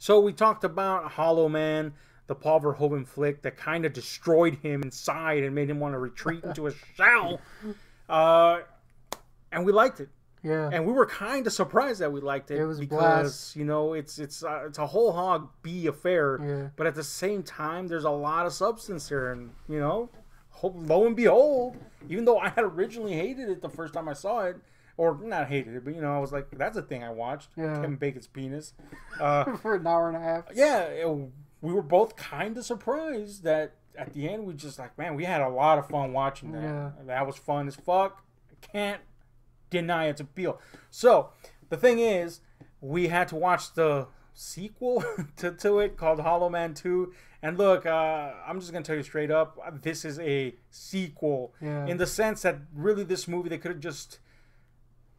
So we talked about Hollow Man, the Paul Verhoeven flick that kind of destroyed him inside and made him want to retreat into a shell. And we liked it. Yeah. And we were kind of surprised that we liked it. It was because, you know, it's a whole hog B affair. Yeah. But at the same time, there's a lot of substance here. And, you know, lo and behold, even though I had originally hated it the first time I saw it, or not hated it, but, you know, I was like, that's a thing I watched. Yeah. Kevin Bacon's penis. For an hour and a half. Yeah, we were both kind of surprised that at the end we just like, man, we had a lot of fun watching that. Yeah. That was fun as fuck. Can't deny its appeal. So, the thing is, we had to watch the sequel to it called Hollow Man 2. And look, I'm just going to tell you straight up, this is a sequel. Yeah. In the sense that really this movie, they could have just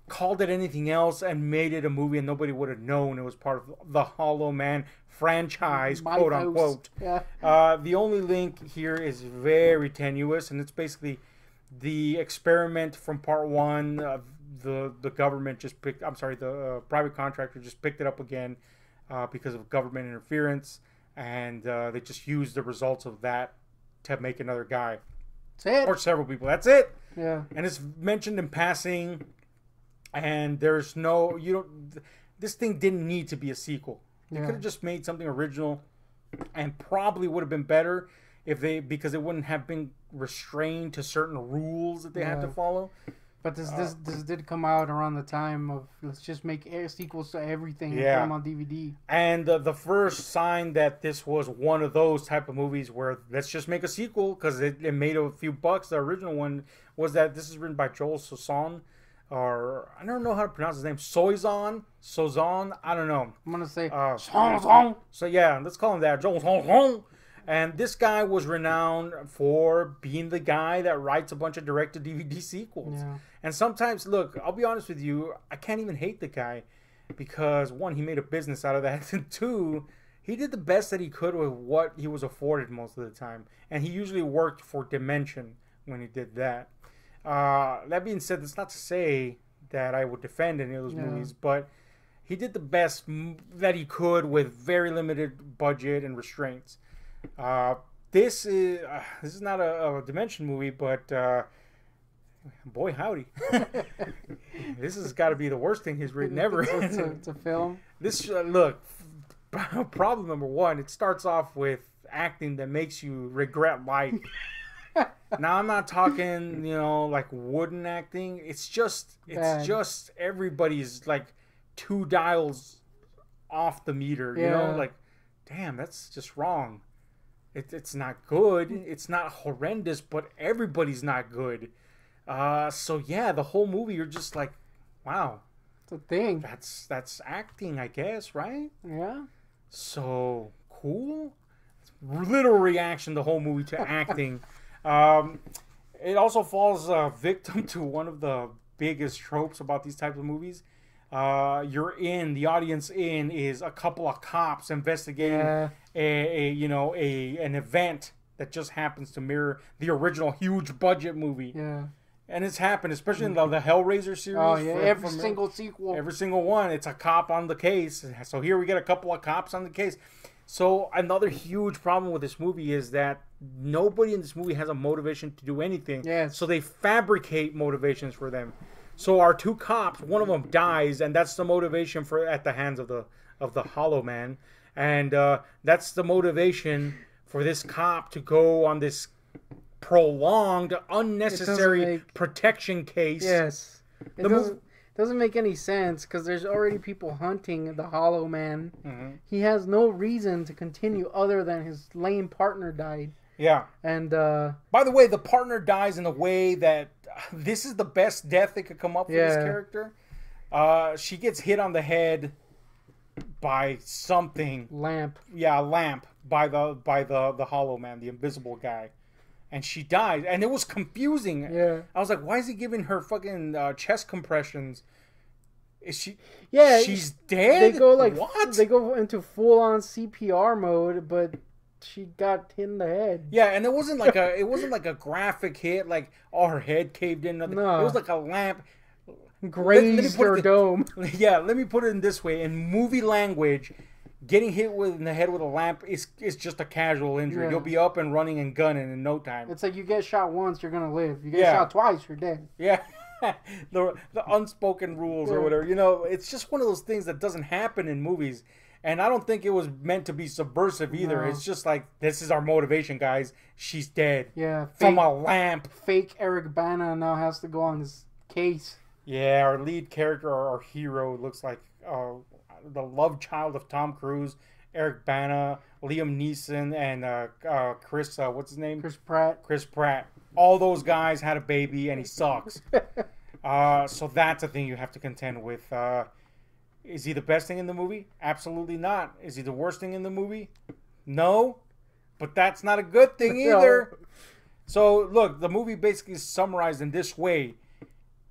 called it anything else and made it a movie and nobody would have known it was part of the Hollow Man franchise, quote unquote. Yeah. The only link here is very tenuous, and it's basically the experiment from part one. The government just picked, I'm sorry, the private contractor just picked it up again because of government interference, and they just used the results of that to make another guy. That's it. Or several people. That's it. Yeah. And it's mentioned in passing. And there's no, this thing didn't need to be a sequel. They could have just made something original and probably would have been better because it wouldn't have been restrained to certain rules that they had to follow. But this did come out around the time of let's just make sequels to everything and put them on DVD. And the first sign that this was one of those type of movies where let's just make a sequel because it made a few bucks. The original one was that this is written by Joel Sosson. Or I don't know how to pronounce his name. Sozon, I don't know. I'm gonna say So yeah, let's call him that. Joel. And this guy was renowned for being the guy that writes a bunch of direct-to-DVD sequels. Yeah. And sometimes, look, I'll be honest with you, I can't even hate the guy because one, he made a business out of that, and two, he did the best that he could with what he was afforded most of the time, and he usually worked for Dimension when he did that. That being said, that's not to say that I would defend any of those movies, but he did the best that he could with very limited budget and restraints. This is not a Dimension movie, but boy howdy, this has got to be the worst thing he's written ever. It's a film. This look, problem number one, it starts off with acting that makes you regret life. Now I'm not talking, you know, like wooden acting. It's just everybody's like 2 dials off the meter. You know, like, damn, that's just wrong. It's not good. It's not horrendous, but everybody's not good. So yeah, the whole movie you're just like, wow, it's a thing. That's acting, I guess, right? Yeah. So cool. It's literal reaction the whole movie to acting. It also falls victim to one of the biggest tropes about these types of movies. The audience is a couple of cops investigating an event that just happens to mirror the original huge budget movie. Yeah. And it's happened, especially in the Hellraiser series. Oh, yeah, every single sequel. Every single one, it's a cop on the case. So here we get a couple of cops on the case. So another huge problem with this movie is that nobody in this movie has a motivation to do anything. Yes. So they fabricate motivations for them. So our 2 cops, one of them dies, and that's the motivation at the hands of the Hollow Man, and that's the motivation for this cop to go on this prolonged, unnecessary protection case. Yes. It doesn't make any sense because there's already people hunting the Hollow Man. Mm-hmm. He has no reason to continue other than his lame partner died. Yeah. And by the way, the partner dies in a way that this is the best death they could come up for this character. She gets hit on the head by something. Lamp. Yeah, a lamp by the Hollow Man, the invisible guy. And she died. And it was confusing. Yeah. I was like, why is he giving her fucking chest compressions? Is she? Yeah. She's dead? They go like what? They go into full on CPR mode, but she got hit in the head. Yeah, and it wasn't like a graphic hit, like her head caved in. Nothing. No. It was like a lamp grazed her dome. Yeah, let me put it in this way. In movie language, getting hit in the head with a lamp is just a casual injury. Yeah. You'll be up and running and gunning in no time. It's like you get shot once, you're gonna live. You get shot twice, you're dead. Yeah. the unspoken rules or whatever. You know, it's just one of those things that doesn't happen in movies. And I don't think it was meant to be subversive either. No. It's just like, this is our motivation, guys. She's dead. Yeah. From a lamp. Fake Eric Bana now has to go on his case. Yeah, our lead character, our hero, looks like the love child of Tom Cruise, Eric Bana, Liam Neeson, and Chris, what's his name? Chris Pratt. Chris Pratt. All those guys had a baby, and he sucks. So that's a thing you have to contend with. Is he the best thing in the movie? Absolutely not. Is he the worst thing in the movie? No. But that's not a good thing either. No. So, look, the movie basically is summarized in this way.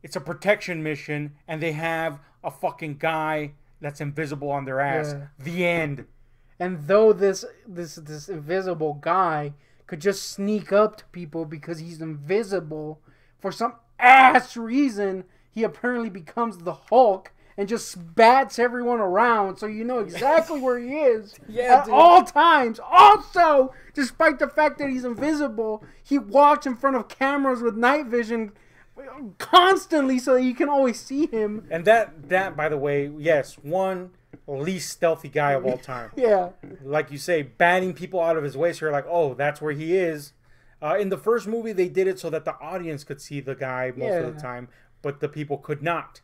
It's a protection mission, and they have a fucking guy that's invisible on their ass. Yeah. The end. And though this invisible guy could just sneak up to people because he's invisible, for some ass reason, he apparently becomes the Hulk and just bats everyone around, so you know exactly where he is at all times. Also, despite the fact that he's invisible, he walks in front of cameras with night vision constantly so that you can always see him. And that by the way, yes, one least stealthy guy of all time. Yeah. Like you say, batting people out of his way, so you're like, oh, that's where he is. In the first movie, they did it so that the audience could see the guy most of the time, but the people could not.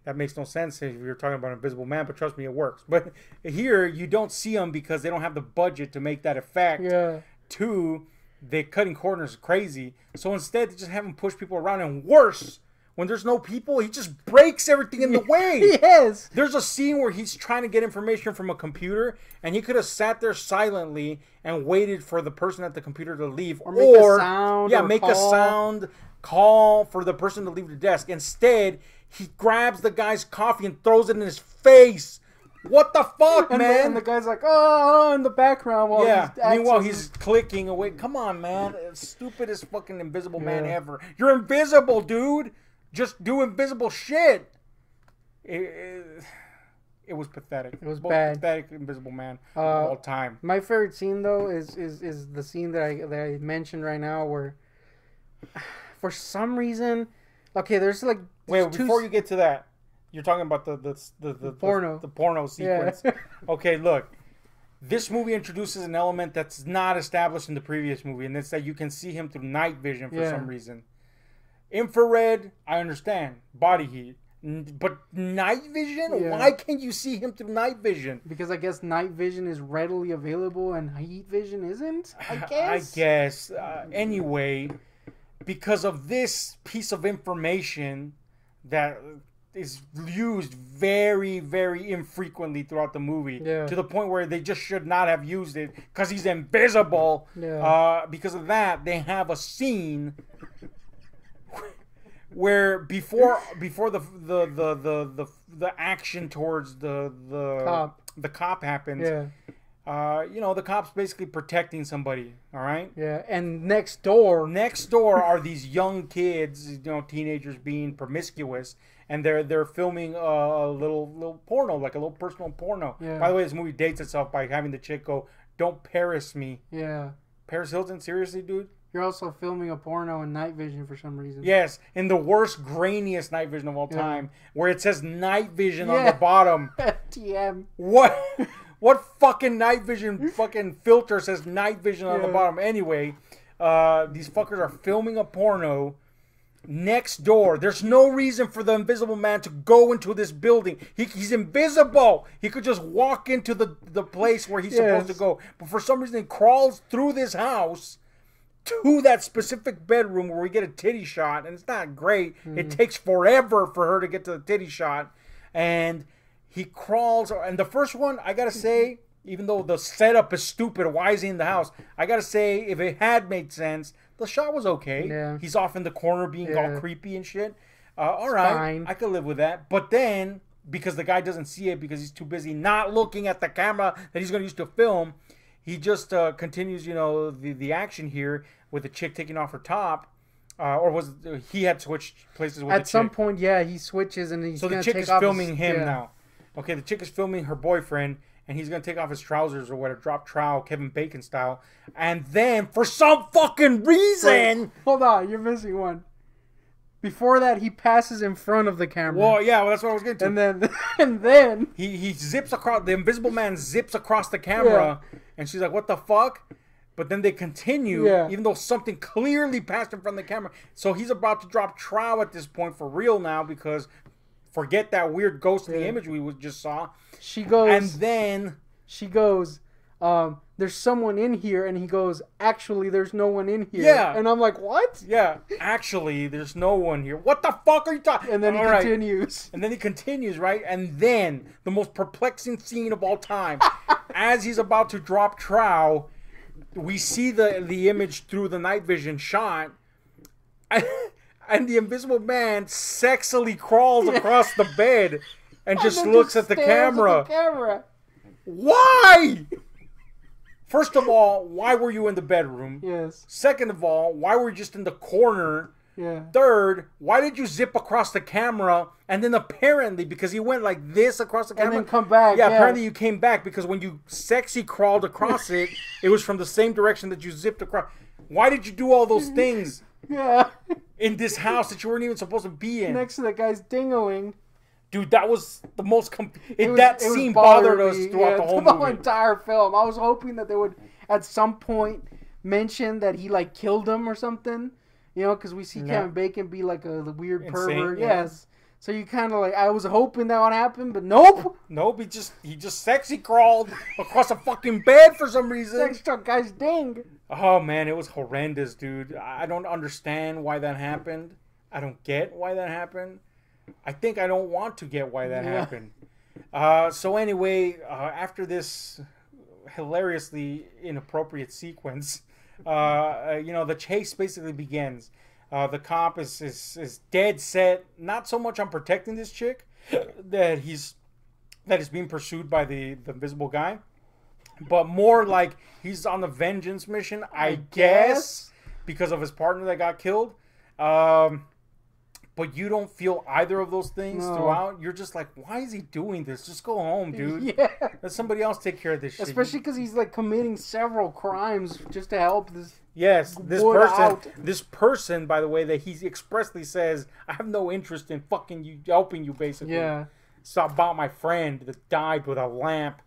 That makes no sense if you're talking about Invisible Man, but trust me, it works. But here, you don't see him because they don't have the budget to make that effect. Yeah. Two, they're cutting corners crazy. So instead, they just have him push people around. And worse, when there's no people, he just breaks everything in the way. Yes. There's a scene where he's trying to get information from a computer, and he could have sat there silently and waited for the person at the computer to leave. Or make a sound. Yeah, make a sound, call for the person to leave the desk. Instead, he grabs the guy's coffee and throws it in his face. What the fuck, man? And the guy's like, oh, in the background while meanwhile, he's clicking away. Come on, man. Stupidest fucking Invisible Man ever. You're invisible, dude. Just do invisible shit. It was pathetic. It was bad. Pathetic Invisible Man of all time. My favorite scene, though, is the scene that I mentioned right now where, for some reason... Okay, there's like... Wait, before you get to that, you're talking about the porno. The porno sequence. Yeah. Okay, look. This movie introduces an element that's not established in the previous movie, and it's that you can see him through night vision for some reason. Infrared, I understand. Body heat. But night vision? Yeah. Why can't you see him through night vision? Because I guess night vision is readily available and heat vision isn't, I guess? I guess. Anyway... Because of this piece of information that is used very, very infrequently throughout the movie, to the point where they just should not have used it because he's invisible. Yeah. Because of that, they have a scene where before the action towards the cop happens. Yeah. The cop's basically protecting somebody, all right? Yeah, and next door are these young kids, teenagers being promiscuous, and they're filming a little porno, like a little personal porno. Yeah. By the way, this movie dates itself by having the chick go, "Don't Paris me." Yeah. Paris Hilton, seriously, dude? You're also filming a porno in night vision for some reason. Yes, in the worst, grainiest night vision of all time, where it says night vision on the bottom. TM. What? What fucking night vision fucking filter says night vision on the bottom? Anyway, these fuckers are filming a porno next door. There's no reason for the Invisible Man to go into this building. He's invisible. He could just walk into the place where he's supposed to go. But for some reason, he crawls through this house to that specific bedroom where we get a titty shot. And it's not great. It takes forever for her to get to the titty shot. And... he crawls, and the first one, I gotta say, even though the setup is stupid, why is he in the house? I gotta say, if it had made sense, the shot was okay. Yeah. He's off in the corner being all creepy and shit. All right, fine. I could live with that. But then, because the guy doesn't see it, because he's too busy not looking at the camera that he's gonna use to film, he just continues, the action here with the chick taking off her top. Or was he had switched places with the chick? At some point, he switches and he's so the chick is filming him now. Okay, the chick is filming her boyfriend, and he's gonna take off his trousers or whatever, drop trowel, Kevin Bacon style, and then for some fucking reason, Wait, hold on, you're missing one. Before that, he passes in front of the camera. well, yeah, well, that's what I was getting to. And then He zips across. The Invisible Man zips across the camera, and she's like, "What the fuck?" But then they continue, even though something clearly passed in front of the camera. So he's about to drop trowel at this point for real now, because forget that weird ghostly image we just saw. She goes, and then she goes, "There's someone in here," and he goes, "Actually, there's no one in here." Yeah. And I'm like, "What?" Yeah, actually, there's no one here. What the fuck are you talking? And then he continues. And then he continues, right? And then the most perplexing scene of all time, as he's about to drop trowel, we see the image through the night vision shot, and the Invisible Man sexily crawls across the bed and just looks at the camera. Why? First of all, why were you in the bedroom? Yes. Second of all, why were you just in the corner? Yeah. Third, why did you zip across the camera? And then apparently, because he went like this across the camera. And then come back. Yeah, apparently you came back because when you sexy crawled across it, it was from the same direction that you zipped across. Why did you do all those things? Yeah. In this house that you weren't even supposed to be in? Next to the guy's dingling. Dude, that was the most... that scene bothered us throughout the whole movie. The entire film. I was hoping that they would, at some point, mention that he, like, killed him or something. You know, because we see Kevin Bacon be, like, the weird pervert. Yeah. Yes. So you kind of, like... I was hoping that would happen, but nope. Nope, he just sexy crawled across a fucking bed for some reason. Next to a guy's ding. Oh, man, it was horrendous, dude. I don't understand why that happened. I don't get why that happened. I think I don't want to get why that happened. So anyway, after this hilariously inappropriate sequence, the chase basically begins. The cop is dead set, not so much on protecting this chick that is being pursued by the invisible guy, but more like he's on the vengeance mission, I guess, because of his partner that got killed. But you don't feel either of those things throughout. You're just like, why is he doing this? Just go home, dude. Yeah. Let somebody else take care of this shit. Especially because he's, like, committing several crimes just to help this. Yes, this person, by the way, that he expressly says, I have no interest in fucking you, helping you, basically. Yeah. It's about my friend that died with a lamp.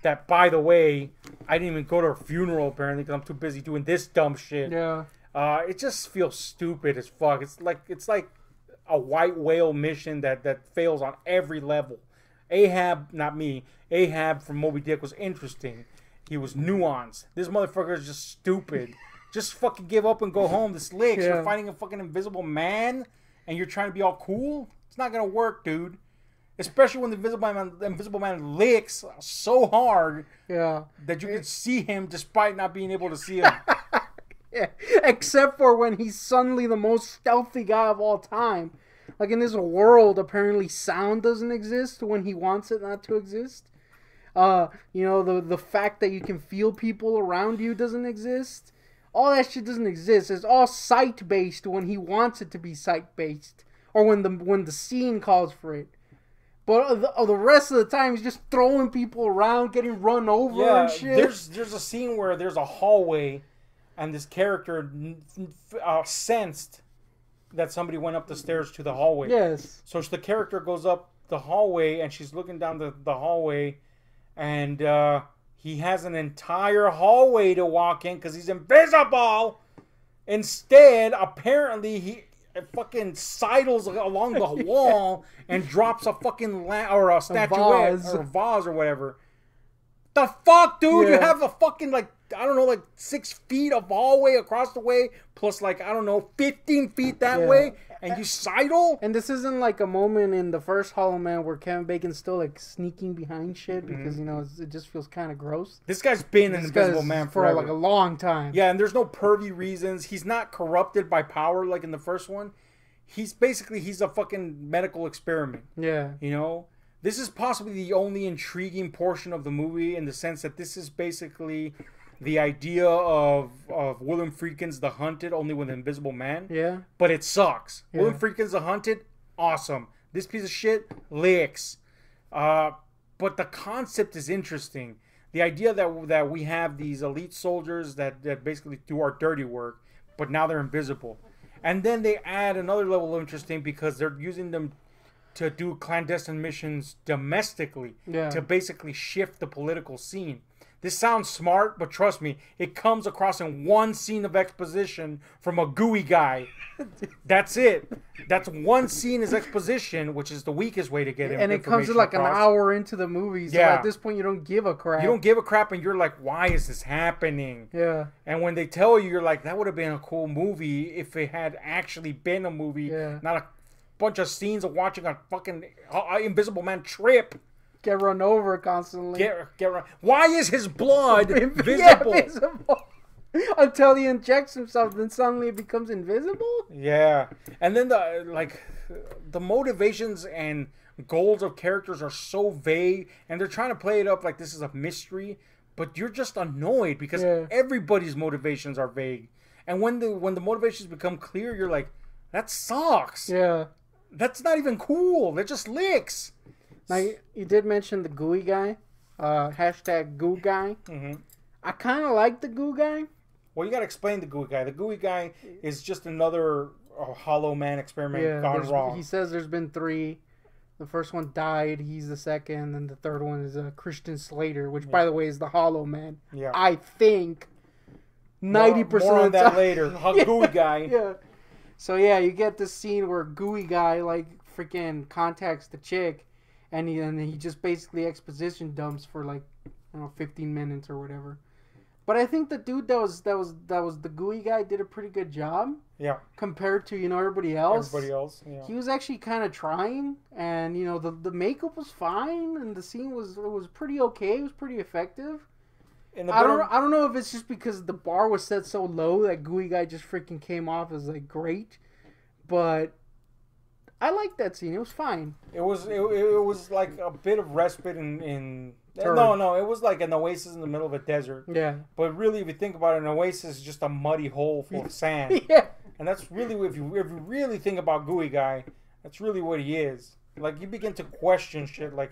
That, by the way, I didn't even go to her funeral, apparently, because I'm too busy doing this dumb shit. Yeah. It just feels stupid as fuck. It's like a white whale mission that fails on every level. Ahab, not me. Ahab from Moby Dick was interesting. He was nuanced. This motherfucker is just stupid. Just fucking give up and go home. This licks. You're fighting a fucking invisible man, and you're trying to be all cool. It's not gonna work, dude. Especially when the invisible man licks so hard that you can see him despite not being able to see him. Yeah. Except for when he's suddenly the most stealthy guy of all time. Like, in this world, apparently sound doesn't exist when he wants it not to exist. The fact that you can feel people around you doesn't exist. All that shit doesn't exist. It's all sight-based when he wants it to be sight-based. Or when the scene calls for it. But the rest of the time, he's just throwing people around, getting run over and shit. There's a scene where there's a hallway, and this character sensed that somebody went up the stairs to the hallway. Yes. So the character goes up the hallway, and she's looking down the hallway, and he has an entire hallway to walk in because he's invisible. Instead, apparently, he fucking sidles along the wall and drops a fucking or a statuette or a vase or whatever. The fuck, dude? You have a fucking, like, I don't know, like 6 feet of hallway across the way, plus, like, I don't know, 15 feet that way, and you sidle? And this isn't like a moment in the first Hollow Man where Kevin Bacon's still, like, sneaking behind shit because, it just feels kind of gross. This guy's been an Invisible Man for, like, a long time. Yeah, and there's no pervy reasons. He's not corrupted by power like in the first one. He's a fucking medical experiment. Yeah. You know? This is possibly the only intriguing portion of the movie in the sense that this is basically the idea of William Friedkin's The Hunted, only with an Invisible Man. Yeah. But it sucks. William Friedkin's The Hunted, awesome. This piece of shit, licks. but the concept is interesting. The idea that we have these elite soldiers that basically do our dirty work, but now they're invisible. And then they add another level of interesting because they're using them to do clandestine missions domestically to basically shift the political scene. This sounds smart, but trust me, it comes across in one scene of exposition from a gooey guy. That's it. That's one scene is exposition, which is the weakest way to get and it comes in like an hour into the movie. So at this point, you don't give a crap. You don't give a crap, and you're like, why is this happening? Yeah. And when they tell you, you're like, that would have been a cool movie if it had actually been a movie, not a bunch of scenes of watching a fucking Invisible Man trip. Get run over constantly. Get run. Why is his blood visible? Yeah, visible. Until he injects himself, then suddenly it becomes invisible? Yeah. And then the motivations and goals of characters are so vague, and they're trying to play it up like this is a mystery, but you're just annoyed because everybody's motivations are vague. And when the motivations become clear, you're like, that sucks. Yeah. That's not even cool. They're just licks. Now, you did mention the gooey guy. Hashtag goo guy. Mm-hmm. I kind of like the goo guy. Well, you got to explain the gooey guy. The gooey guy is just another Hollow Man experiment gone wrong. He says there's been 3. The first one died. He's the second. And the third one is Christian Slater, which, by the way, is the Hollow Man. Yeah. I think 90% more on of the that time. later. Gooey guy. Yeah. So, yeah, you get this scene where gooey guy, like, freaking contacts the chick. And he just basically exposition dumps for like, I don't know, 15 minutes or whatever. But I think the dude that was the gooey guy did a pretty good job. Yeah. Compared to everybody else. Everybody else. Yeah. He was actually kind of trying, and the makeup was fine, and the scene was pretty okay. It was pretty effective. I don't know if it's just because the bar was set so low that gooey guy just freaking came off as like great, but I liked that scene. It was fine. It was like a bit of respite in no, it was like an oasis in the middle of a desert. Yeah. But really, if you think about it, an oasis is just a muddy hole full of sand. Yeah. And that's really, if you really think about Gooey Guy, that's really what he is. Like, you begin to question shit like,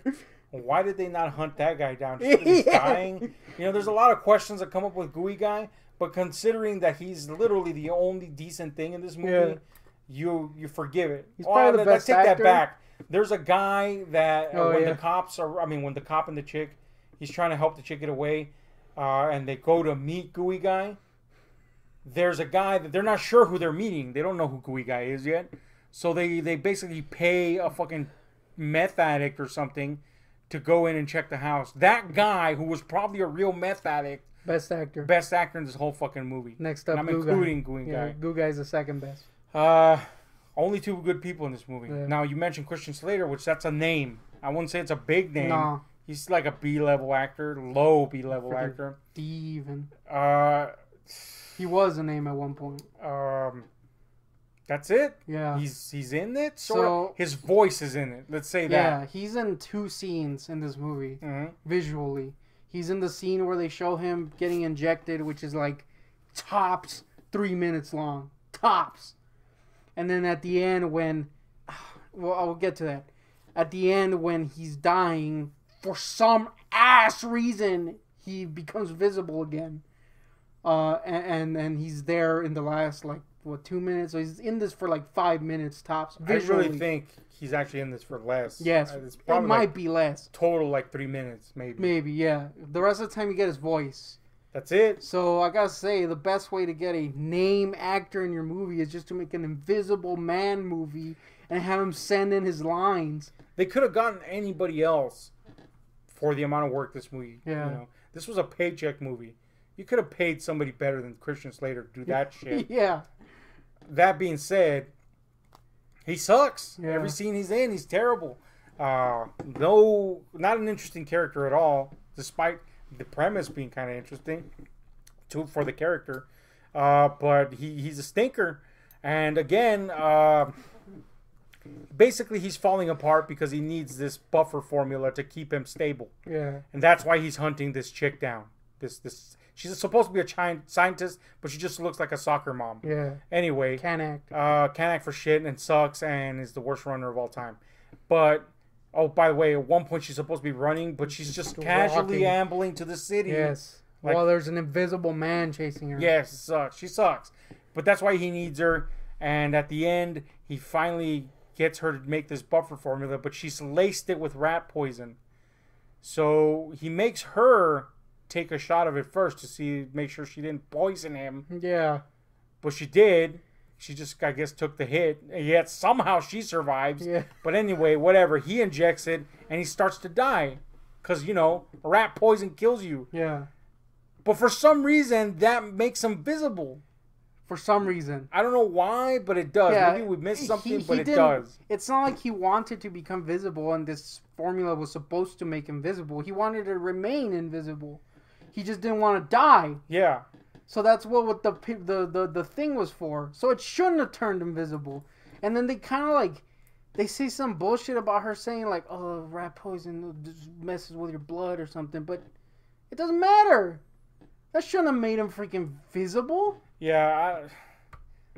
why did they not hunt that guy down? Just 'cause he's dying? There's a lot of questions that come up with Gooey Guy, but considering that he's literally the only decent thing in this movie, you forgive it. He's probably the best actor. Let's take that back. There's a guy that when the cop and the chick, he's trying to help the chick get away, and they go to meet Gooey Guy. There's a guy that they're not sure who they're meeting. They don't know who Gooey Guy is yet. So they basically pay a fucking meth addict or something to go in and check the house. That guy, who was probably a real meth addict, best actor in this whole fucking movie. Next up, and I'm including Gooey Guy. Yeah, Gooey Guy's the second best. Only 2 good people in this movie. Yeah. Now, you mentioned Christian Slater, which that's a name. I wouldn't say it's a big name. No. He's like a B-level actor, low B-level actor. D even. He was a name at one point. That's it. Yeah. He's in it. So his voice is in it. Let's say that. Yeah, he's in 2 scenes in this movie. Mm-hmm. Visually, he's in the scene where they show him getting injected, which is like tops 3 minutes long. Tops. And then at the end when, well, I'll get to that. At the end when he's dying, for some ass reason, he becomes visible again. And he's there in the last, 2 minutes? So he's in this for 5 minutes tops. Visually. I really think he's actually in this for less. Yes, it might be less. Total 3 minutes, maybe. Maybe, yeah. The rest of the time you get his voice. That's it. So I gotta say, the best way to get a name actor in your movie is just to make an Invisible Man movie and have him send in his lines. They could have gotten anybody else for the amount of work this movie. Yeah. This was a paycheck movie. You could have paid somebody better than Christian Slater to do that shit. Yeah. That being said, he sucks. Yeah. Every scene he's in, he's terrible. No, not an interesting character at all, despite the premise being kind of interesting for the character. But he's a stinker. And again, basically he's falling apart because he needs this buffer formula to keep him stable. Yeah. And that's why he's hunting this chick down. She's supposed to be a scientist, but she just looks like a soccer mom. Yeah. Anyway. Can't act. Can't act for shit and sucks and is the worst runner of all time. But Oh, by the way, at one point she's supposed to be running, but she's just casually ambling to the city. Yes. Like, while there's an invisible man chasing her. Yes, sucks. She sucks. But that's why he needs her. And at the end, he finally gets her to make this buffer formula, but she's laced it with rat poison. So he makes her take a shot of it first to make sure she didn't poison him. Yeah. But she did. She just, I guess, took the hit. And yet somehow she survives. Yeah. But anyway, whatever. He injects it and he starts to die. Because, rat poison kills you. Yeah. But for some reason, that makes him visible. For some reason. I don't know why, but it does. Yeah, Maybe we missed something, but it does. It's not like he wanted to become visible and this formula was supposed to make him visible. He wanted to remain invisible. He just didn't want to die. Yeah. So that's what the thing was for. So it shouldn't have turned invisible. And then they kind of like, they say some bullshit about her saying like, oh, rat poison just messes with your blood or something. But it doesn't matter. That shouldn't have made him freaking visible. Yeah,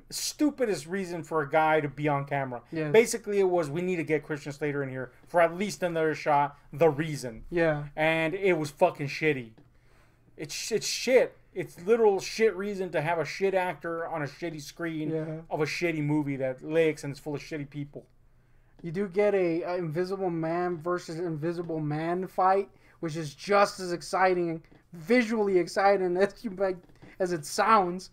stupidest reason for a guy to be on camera. Yes. Basically, it was, we need to get Christian Slater in here for at least another shot. The reason. Yeah. And it was fucking shitty. It's shit. It's literal shit reason to have a shit actor on a shitty screen of a shitty movie that leaks and it's full of shitty people. You do get a Invisible Man versus Invisible Man fight, which is just as exciting, visually exciting as it sounds.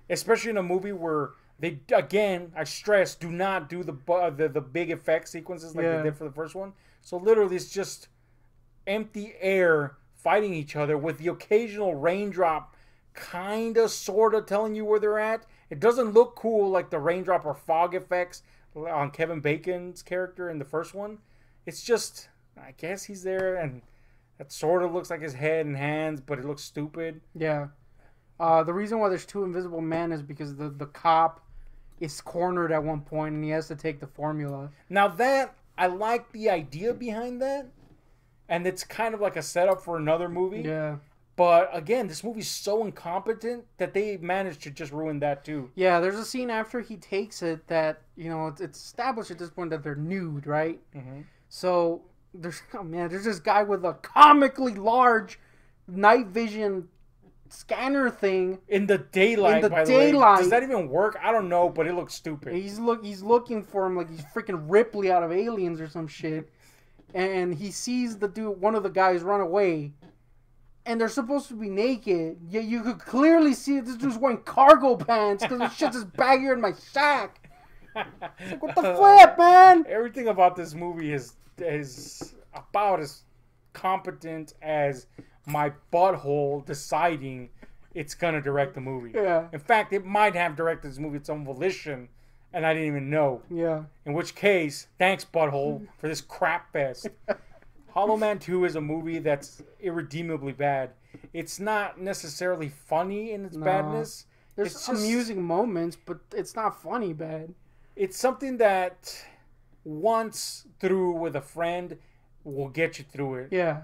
Especially in a movie where they, again, I stress, do not do the big effect sequences like they did for the first one. So literally it's just empty air fighting each other with the occasional raindrop kind of, sort of telling you where they're at. It doesn't look cool like the raindrop or fog effects on Kevin Bacon's character in the first one. It's just, I guess he's there and that sort of looks like his head and hands, but it looks stupid. Yeah. The reason why there's two Invisible Men is because the cop is cornered at one point and he has to take the formula. Now that, I like the idea behind that. And it's kind of like a setup for another movie. Yeah. But again, this movie's so incompetent that they managed to just ruin that too. Yeah, there's a scene after he takes it that, it's established at this point that they're nude, right? Mm-hmm. So there's this guy with a comically large night vision scanner thing in the daylight. By the way, does that even work? I don't know, but it looks stupid. He's looking for him like he's freaking Ripley out of Aliens or some shit, and he sees one of the guys run away, and they're supposed to be naked. Yeah, you could clearly see this dude's wearing cargo pants because this shit's just baggier in my sack. Like, what the flip, man? Everything about this movie is about as competent as my butthole deciding it's gonna direct the movie. Yeah. In fact, it might have directed this movie its own volition, and I didn't even know. Yeah. In which case, thanks butthole for this crap fest. Hollow Man 2 is a movie that's irredeemably bad. It's not necessarily funny in its badness. There's just amusing moments, but it's not funny bad. It's something that once through with a friend will get you through it. Yeah.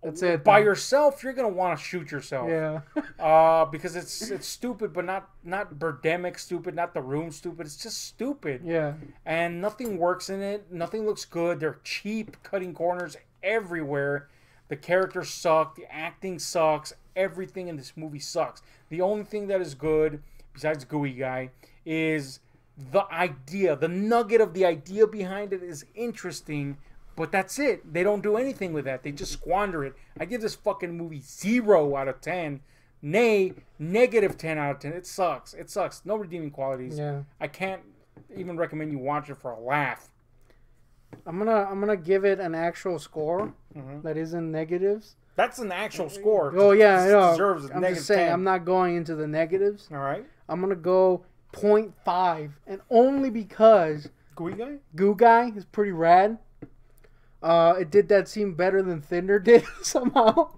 That's it. By yourself, you're gonna want to shoot yourself. Yeah. Because it's stupid, but not Birdemic stupid, not The Room stupid. It's just stupid. Yeah. And nothing works in it. Nothing looks good. They're cheap, cutting corners everywhere. The characters suck. The acting sucks. Everything in this movie sucks. The only thing that is good, besides Gooey Guy, is the idea. The nugget of the idea behind it is interesting. But that's it. They don't do anything with that. They just squander it. I give this fucking movie 0 out of 10. Nay, negative 10 out of 10. It sucks. It sucks. No redeeming qualities. Yeah. I can't even recommend you watch it for a laugh. I'm gonna give it an actual score that isn't negatives. That's an actual score. Oh yeah, I know. Deserves a I'm negative just saying 10. I'm not going into the negatives. All right. I'm gonna go 0.5, and only because Goo Guy is pretty rad. It did that scene better than Thunder did somehow.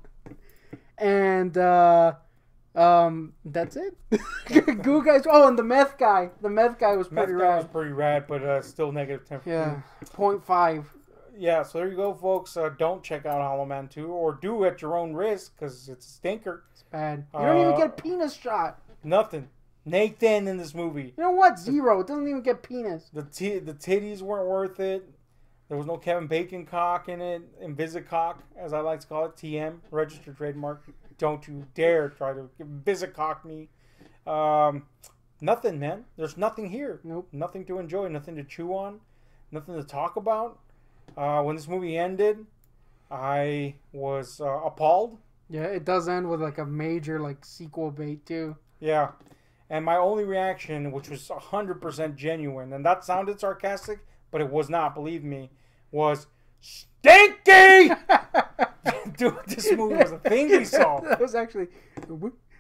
And that's it. Goo Guy's and the meth guy. The meth guy was pretty rad. Was pretty rad, but still negative 10. Yeah. 0.5. Yeah, so there you go, folks. Don't check out Hollow Man 2, or do at your own risk, because it's a stinker. It's bad. You don't even get a penis shot. Nothing. Nathan in this movie. You know what? 0. It doesn't even get penis. The titties weren't worth it. There was no Kevin Bacon cock in it. Invisicock, as I like to call it. TM, registered trademark. Don't you dare try to Invisicock me. Nothing, man. There's nothing here. Nope. Nothing to enjoy. Nothing to chew on. Nothing to talk about. When this movie ended, I was appalled. Yeah, it does end with like a major like sequel bait too. Yeah. And my only reaction, which was 100% genuine, and that sounded sarcastic, but it was not, believe me, was stinky! Dude, this movie was a thing we saw. That was actually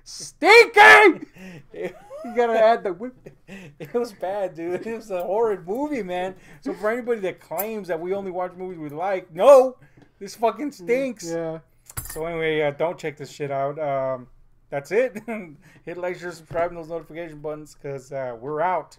stinky! You gotta add the whip. It was bad, dude. It was a horrid movie, man. So for anybody that claims that we only watch movies we like, no! This fucking stinks. Yeah. So anyway, don't check this shit out. That's it. Hit like, share, subscribe, and those notification buttons, because we're out.